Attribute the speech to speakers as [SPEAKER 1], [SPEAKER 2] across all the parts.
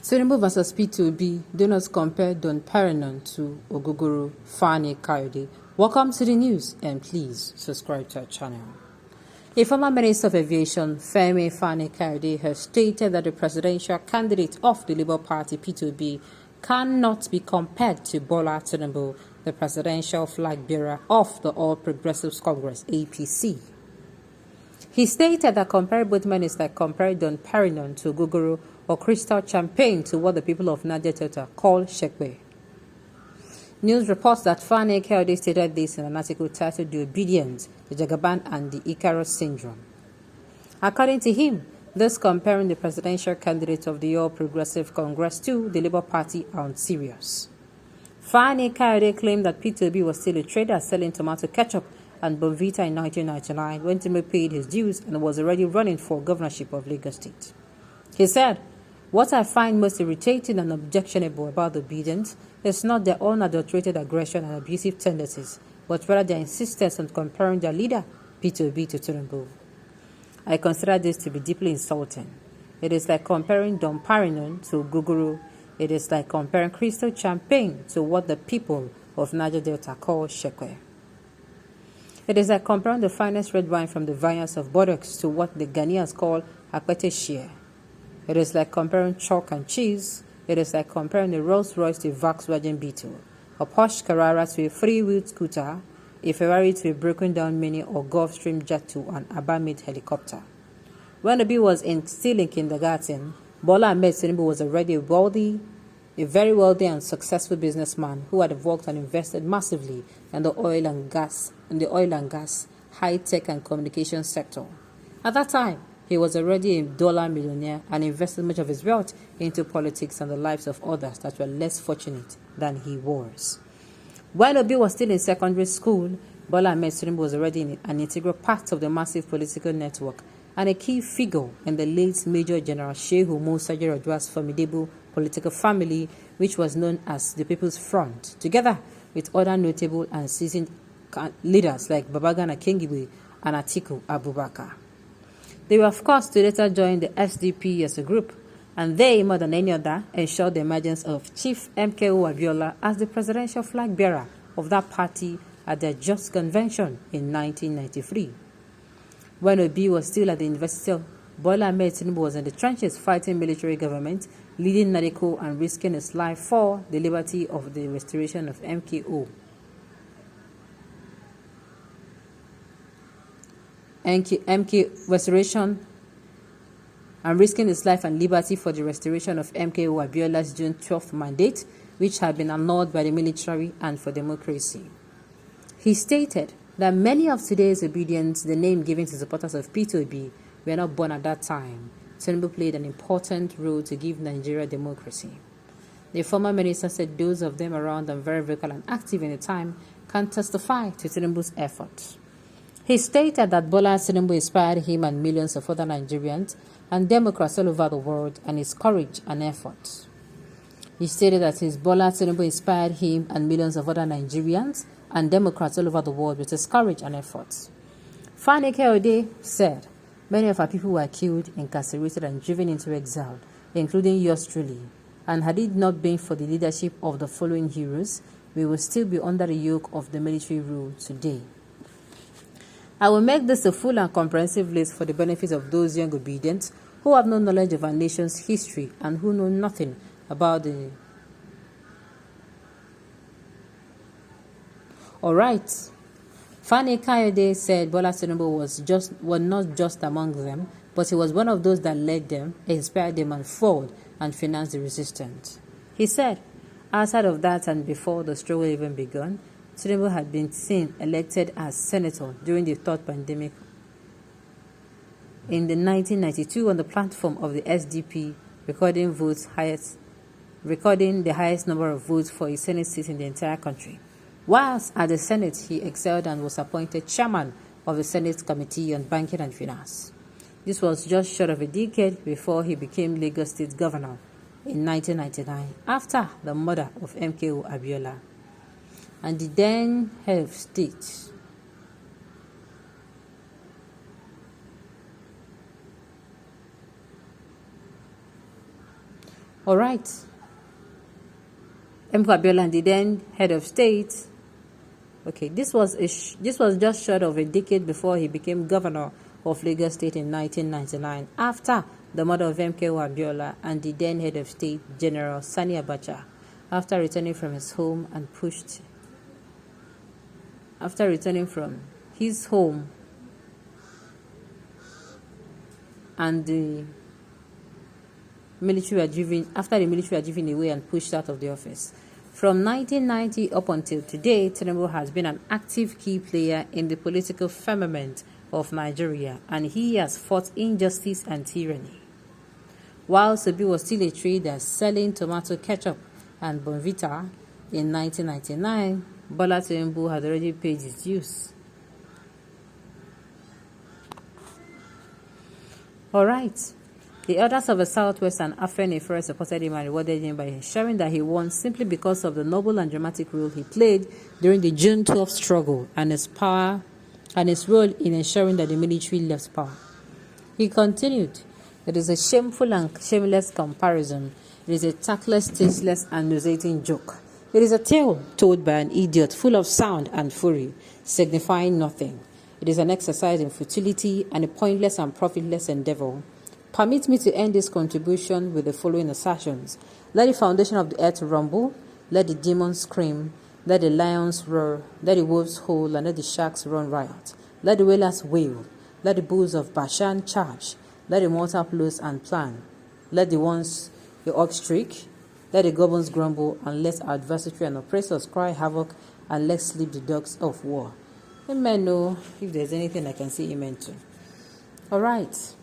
[SPEAKER 1] Tinubu vs P2B, do not compare Don Pérignon to Ogogoro, Fani Kayode. Welcome to the news and please subscribe to our channel. A former Minister of Aviation, Femi Fani Kayode, has stated that the presidential candidate of the Labour Party P2B cannot be compared to Bola Tinubu, the presidential flag bearer of the All Progressives Congress (APC). He stated that comparing both men is like comparing Don Pérignon to Ogogoro or Crystal Champagne to what the people of Niger Delta call Shekwe. News reports that Fani Kayode stated this in an article titled The Obedience, the Jagaban and the Icarus Syndrome. According to him, thus comparing the presidential candidate of the All Progressive Congress to the Labour Party are unserious. Fani Kayode claimed that P2B was still a trader selling tomato ketchup and Bonvita in 1999 when Tinubu paid his dues and was already running for governorship of Lagos State. He said, "What I find most irritating and objectionable about the obedience is not their unadulterated aggression and abusive tendencies, but rather their insistence on comparing their leader, P2B, to Tinubu. I consider this to be deeply insulting. It is like comparing Don Pérignon to Ogogoro. It is like comparing Crystal Champagne to what the people of Niger Delta call Shekwe. It is like comparing the finest red wine from the vineyards of Buttocks to what the Ghanaians call Akpete Share. It is like comparing chalk and cheese. It is like comparing a Rolls Royce to a Volkswagen Beetle, a Porsche Carrera to a three-wheeled scooter, a Ferrari to a broken-down Mini or Gulfstream jet to an Abba-made helicopter. When the bill was still in kindergarten, Bola Ahmed Tinubu was already a very wealthy and successful businessman who had worked and invested massively in the oil and gas, high-tech and communication sector. At that time, he was already a dollar millionaire and invested much of his wealth into politics and the lives of others that were less fortunate than he was. While Obi was still in secondary school, Bola Ahmed Tinubu was already an integral part of the massive political network and a key figure in the late Major General Shehu Musa Yar'Adua's formidable political family, which was known as the People's Front, together with other notable and seasoned leaders like Babagana Kingibe and Atiku Abubakar. They were, of course, to later join the SDP as a group, and they, more than any other, ensured the emergence of Chief MKO Abiola as the presidential flag bearer of that party at their Just Convention in 1993. When Obi was still at the University, Bola Ahmed Tinubu was in the trenches fighting military government, leading Nadeko and risking his life for the liberty of the restoration of MKO. MK restoration and risking his life and liberty for the restoration of MKO Abiola's June 12th mandate, which had been annulled by the military and for democracy. He stated that many of today's obedience, the name given to supporters of P2B, were not born at that time. Tinubu played an important role to give Nigeria democracy. The former minister said those of them around and very vocal and active in the time can testify to Tinubu's efforts. He stated that Bola Tinubu inspired him and millions of other Nigerians and Democrats all over the world and his courage and efforts. He stated that his Bola Tinubu inspired him and millions of other Nigerians and Democrats all over the world with his courage and efforts. Fani Kayode said, "Many of our people were killed, incarcerated, and driven into exile, including yours truly. And had it not been for the leadership of the following heroes, we would still be under the yoke of the military rule today. I will make this a full and comprehensive list for the benefit of those young obedients who have no knowledge of our nation's history and who know nothing about the..." All right. Fani Kayode said Bola Tinubu was not just among them, but he was one of those that led them, inspired them, and fought and financed the resistance. He said, outside of that and before the struggle even begun, Tinubu had been seen elected as senator during the third pandemic in the 1992 on the platform of the SDP, recording the highest number of votes for a Senate seat in the entire country. Whilst at the Senate, he excelled and was appointed chairman of the Senate Committee on Banking and Finance. This was just short of a decade before he became Lagos State Governor in 1999, after the murder of MKO Abiola and the then head of state. All right. M. Abiola, the then head of state. Okay, this was just short of a decade before he became governor of Lagos State in 1999, after the murder of MK Abiola and the then head of state, General Sani Abacha, after returning from his home and the military were driven away and pushed out of the office. From 1990 up until today, Tinubu has been an active key player in the political firmament of Nigeria, and he has fought injustice and tyranny. While Sobi was still a trader selling tomato ketchup and Bonvita in 1999, Bola Tinubu had already paid his dues. All right. The elders of the Southwest and Afenifere supported him and rewarded him by ensuring that he won simply because of the noble and dramatic role he played during the June 12th struggle and his role in ensuring that the military left power. He continued, "It is a shameful and shameless comparison. It is a tactless, tasteless, and nauseating joke. It is a tale told by an idiot full of sound and fury, signifying nothing. It is an exercise in futility and a pointless and profitless endeavor. Permit me to end this contribution with the following assertions. Let the foundation of the earth rumble, let the demons scream, let the lions roar, let the wolves howl, and let the sharks run riot. Let the whalers wail, let the bulls of Bashan charge, let the mortar blows and plan. Let the ox shriek, let the goblins grumble, and let our adversary and oppressors cry havoc, and let sleep the dogs of war." Amen. No, if there's anything I can say amen to. All right.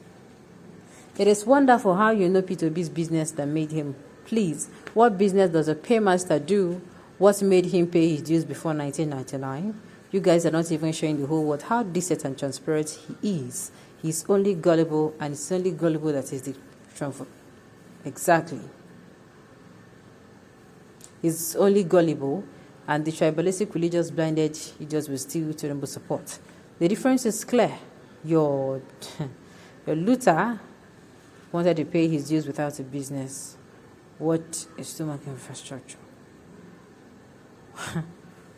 [SPEAKER 1] It is wonderful how you know P2B's business that made him. Please, what business does a paymaster do? What made him pay his dues before 1999? You guys are not even showing the whole world how decent and transparent he is. He's only gullible, and it's only gullible that is the truth. Exactly. He's only gullible, and the tribalistic religious blinded idiots will still Tinubu support. The difference is clear. Your Luther wanted to pay his dues without a business. What is stomach infrastructure?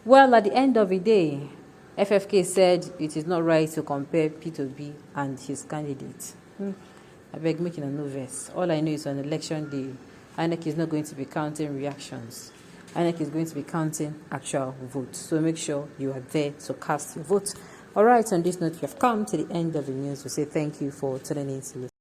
[SPEAKER 1] Well, at the end of the day, FFK said it is not right to compare P2B and his candidate. I beg making a novice. All I know is on election day, INEC is not going to be counting reactions. INEC is going to be counting actual votes. So make sure you are there to cast your vote. All right, on this note, we have come to the end of the news. We say thank you for tuning in to listen.